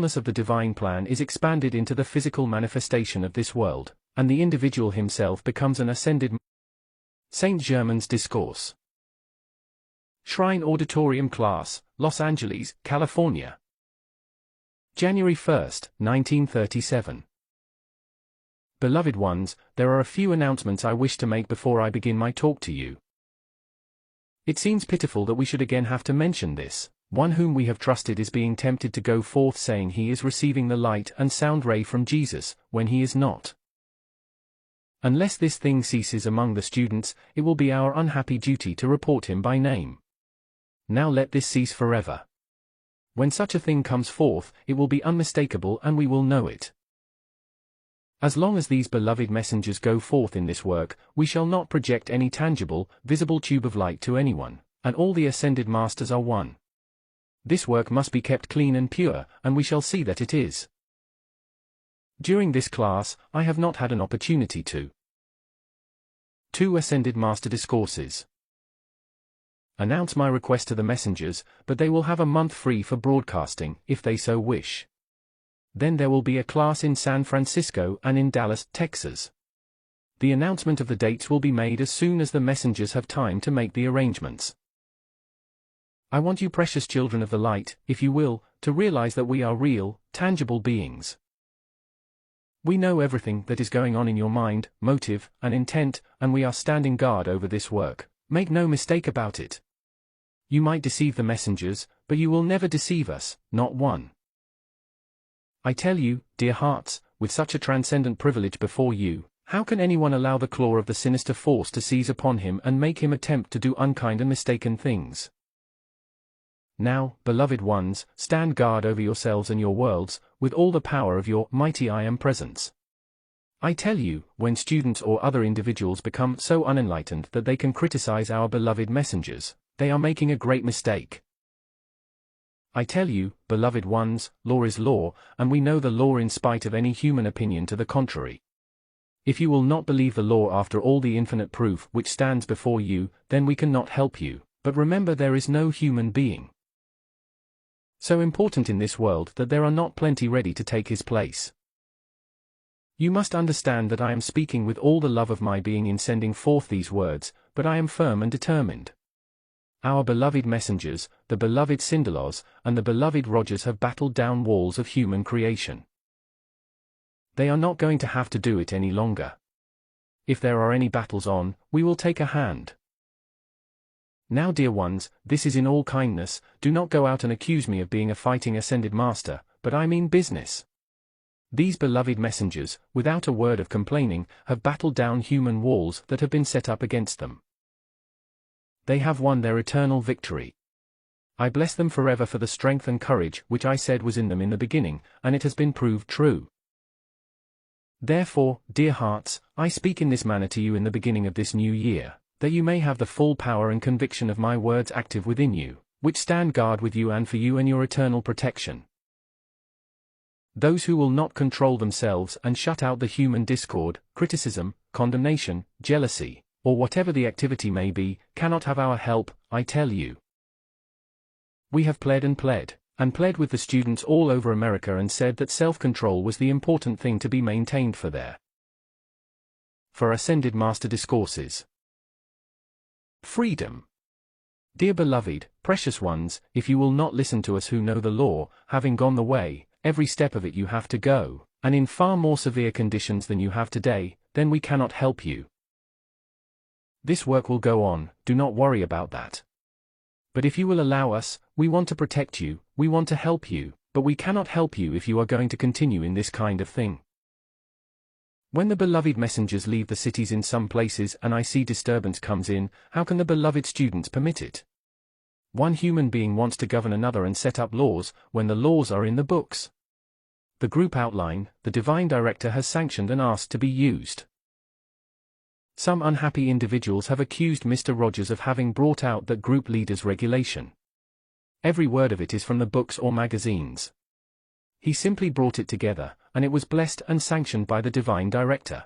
fullness of the divine plan is expanded into the physical manifestation of this world, and the individual himself becomes an ascended Saint Germain's Discourse. Shrine Auditorium Class, Los Angeles, California. January 1, 1937. Beloved ones, there are a few announcements I wish to make before I begin my talk to you. It seems pitiful that we should again have to mention this. One whom we have trusted is being tempted to go forth saying he is receiving the light and sound ray from Jesus, when he is not. Unless this thing ceases among the students, it will be our unhappy duty to report him by name. Now let this cease forever. When such a thing comes forth, it will be unmistakable and we will know it. As long as these beloved messengers go forth in this work, we shall not project any tangible, visible tube of light to anyone, and all the ascended masters are one. This work must be kept clean and pure, and we shall see that it is. During this class, I have not had an opportunity to 2 Ascended Master Discourses. Announce my request to the messengers, but they will have a month free for broadcasting, if they so wish. Then there will be a class in San Francisco and in Dallas, Texas. The announcement of the dates will be made as soon as the messengers have time to make the arrangements. I want you precious children of the light, if you will, to realize that we are real, tangible beings. We know everything that is going on in your mind, motive, and intent, and we are standing guard over this work. Make no mistake about it. You might deceive the messengers, but you will never deceive us, not one. I tell you, dear hearts, with such a transcendent privilege before you, how can anyone allow the claw of the sinister force to seize upon him and make him attempt to do unkind and mistaken things? Now, beloved ones, stand guard over yourselves and your worlds, with all the power of your mighty I Am presence. I tell you, when students or other individuals become so unenlightened that they can criticize our beloved messengers, they are making a great mistake. I tell you, beloved ones, law is law, and we know the law in spite of any human opinion to the contrary. If you will not believe the law after all the infinite proof which stands before you, then we cannot help you, but remember there is no human being so important in this world that there are not plenty ready to take his place. You must understand that I am speaking with all the love of my being in sending forth these words, but I am firm and determined. Our beloved messengers, the beloved Cinderlaws, and the beloved Rogers have battled down walls of human creation. They are not going to have to do it any longer. If there are any battles on, we will take a hand. Now dear ones, this is in all kindness, do not go out and accuse me of being a fighting ascended master, but I mean business. These beloved messengers, without a word of complaining, have battled down human walls that have been set up against them. They have won their eternal victory. I bless them forever for the strength and courage which I said was in them in the beginning, and it has been proved true. Therefore, dear hearts, I speak in this manner to you in the beginning of this new year, that you may have the full power and conviction of my words active within you, which stand guard with you and for you and your eternal protection. Those who will not control themselves and shut out the human discord, criticism, condemnation, jealousy, or whatever the activity may be, cannot have our help, I tell you. We have pled with the students all over America and said that self-control was the important thing to be maintained for Ascended Master Discourses. Freedom. Dear beloved, precious ones, if you will not listen to us who know the law, having gone the way, every step of it you have to go, and in far more severe conditions than you have today, then we cannot help you. This work will go on, do not worry about that. But if you will allow us, we want to protect you, we want to help you, but we cannot help you if you are going to continue in this kind of thing. When the beloved messengers leave the cities in some places and I see disturbance comes in, how can the beloved students permit it? One human being wants to govern another and set up laws, when the laws are in the books. The group outline, the divine director has sanctioned and asked to be used. Some unhappy individuals have accused Mr. Rogers of having brought out that group leaders' regulation. Every word of it is from the books or magazines. He simply brought it together, and it was blessed and sanctioned by the divine director.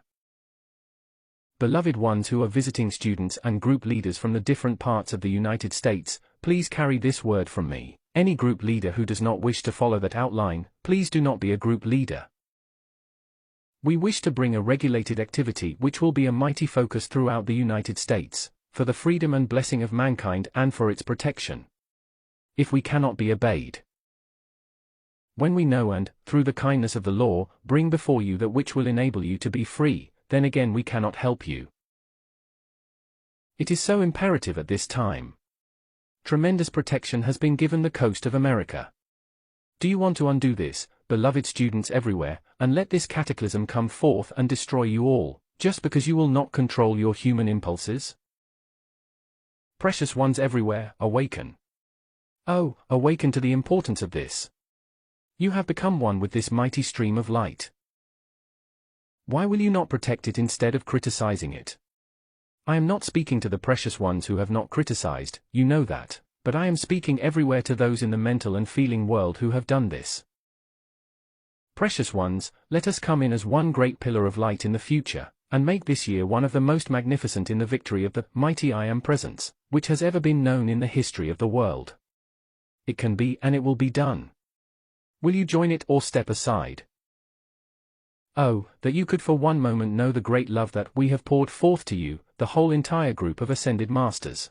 Beloved ones who are visiting students and group leaders from the different parts of the United States, please carry this word from me. Any group leader who does not wish to follow that outline, please do not be a group leader. We wish to bring a regulated activity which will be a mighty focus throughout the United States, for the freedom and blessing of mankind and for its protection. If we cannot be obeyed, when we know and, through the kindness of the law, bring before you that which will enable you to be free, then again we cannot help you. It is so imperative at this time. Tremendous protection has been given the coast of America. Do you want to undo this, beloved students everywhere, and let this cataclysm come forth and destroy you all, just because you will not control your human impulses? Precious ones everywhere, awaken. Oh, awaken to the importance of this. You have become one with this mighty stream of light. Why will you not protect it instead of criticizing it? I am not speaking to the precious ones who have not criticized, you know that, but I am speaking everywhere to those in the mental and feeling world who have done this. Precious ones, let us come in as one great pillar of light in the future, and make this year one of the most magnificent in the victory of the mighty I Am Presence, which has ever been known in the history of the world. It can be and it will be done. Will you join it or step aside? Oh, that you could for one moment know the great love that we have poured forth to you, the whole entire group of ascended masters.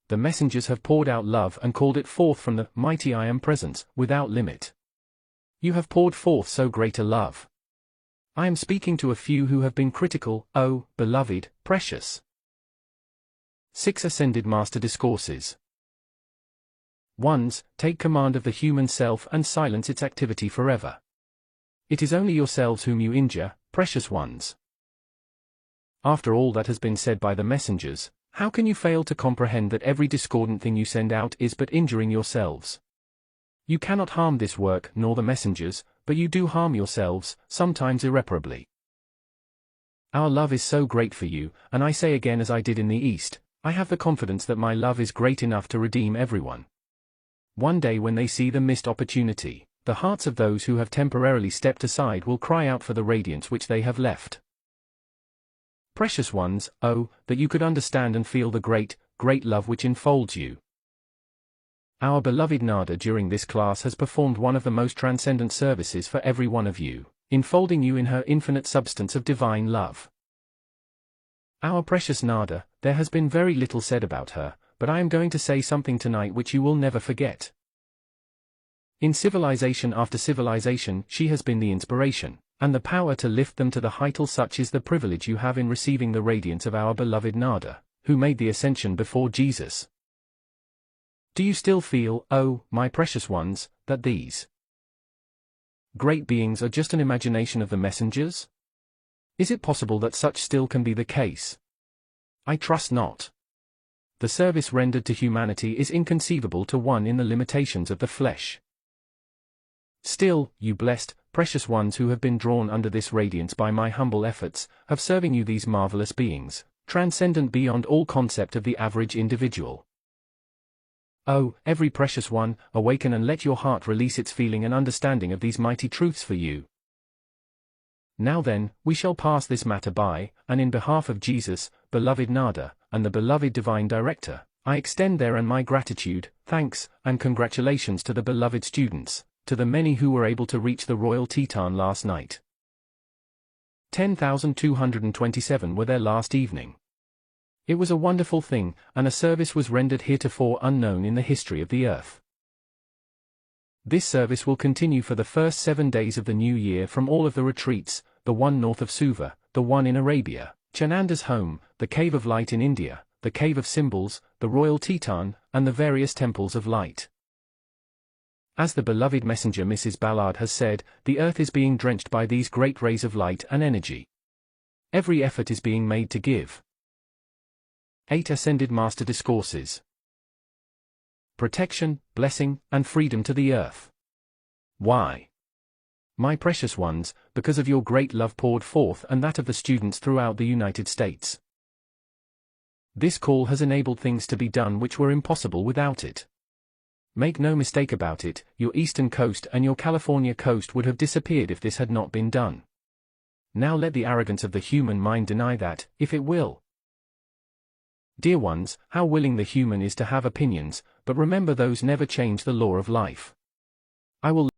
The messengers have poured out love and called it forth from the mighty I Am Presence, without limit. You have poured forth so great a love. I am speaking to a few who have been critical, oh, beloved, precious. 6 Ascended Master Discourses. 1. Take command of the human self and silence its activity forever. It is only yourselves whom you injure, precious ones. After all that has been said by the messengers, how can you fail to comprehend that every discordant thing you send out is but injuring yourselves? You cannot harm this work nor the messengers, but you do harm yourselves, sometimes irreparably. Our love is so great for you, and I say again as I did in the East, I have the confidence that my love is great enough to redeem everyone. One day when they see the missed opportunity, the hearts of those who have temporarily stepped aside will cry out for the radiance which they have left. Precious ones, oh, that you could understand and feel the great, great love which enfolds you. Our beloved Nada during this class has performed one of the most transcendent services for every one of you, enfolding you in her infinite substance of divine love. Our precious Nada, there has been very little said about her, but I am going to say something tonight which you will never forget. In civilization after civilization, she has been the inspiration, and the power to lift them to the height. Such is the privilege you have in receiving the radiance of our beloved Nada, who made the ascension before Jesus. Do you still feel, oh, my precious ones, that these great beings are just an imagination of the messengers? Is it possible that such still can be the case? I trust not. The service rendered to humanity is inconceivable to one in the limitations of the flesh. Still, you blessed, precious ones who have been drawn under this radiance by my humble efforts, of serving you these marvelous beings, transcendent beyond all concept of the average individual. Oh, every precious one, awaken and let your heart release its feeling and understanding of these mighty truths for you. Now then, we shall pass this matter by, and in behalf of Jesus, beloved Nada, and the beloved Divine Director, I extend their and my gratitude, thanks, and congratulations to the beloved students, to the many who were able to reach the Royal Teton last night. 10,227 were there last evening. It was a wonderful thing, and a service was rendered heretofore unknown in the history of the earth. This service will continue for the first 7 days of the new year from all of the retreats, the one north of Suva, the one in Arabia, Chananda's home, the Cave of Light in India, the Cave of Symbols, the Royal Teton, and the various temples of light. As the beloved messenger Mrs. Ballard has said, the earth is being drenched by these great rays of light and energy. Every effort is being made to give. 8 Ascended Master Discourses. Protection, blessing, and freedom to the earth. Why? My precious ones, because of your great love poured forth and that of the students throughout the United States. This call has enabled things to be done which were impossible without it. Make no mistake about it, your eastern coast and your California coast would have disappeared if this had not been done. Now let the arrogance of the human mind deny that, if it will. Dear ones, how willing the human is to have opinions, but remember those never change the law of life. I will